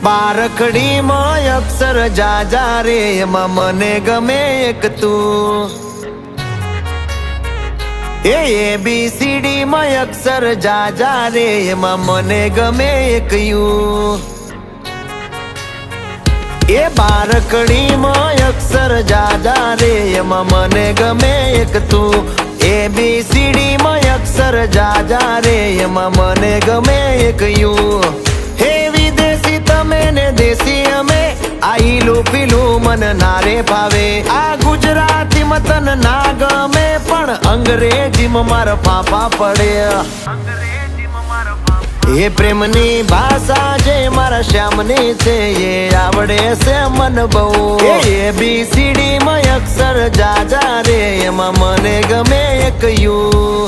બારખડીમાં અક્ષર જાજા રે એમાં મને ગમે એક તું ABCD માં અક્ષર જાજા રે એમાં મને ગમે એક યુ બારખડીમાં અક્ષર જાજા રે એમાં મને ગમે એક તું ABCD માં અક્ષર જાજા રે એમાં મને ગમે એક યુ વિદેશી તમે ને દેશી અમે આઈલું પીલું મન નારે ભાવે આ ગુજરાતી મતન ના ગમે પણ અંગ્રેજીમાં મારા પાપા પડે પ્રેમની ભાષા જે મારા શ્યામની છે એ આવડે છે મન બહુ ABCD માં અક્ષર જાજા રે એમાં મને ગમે એક યુ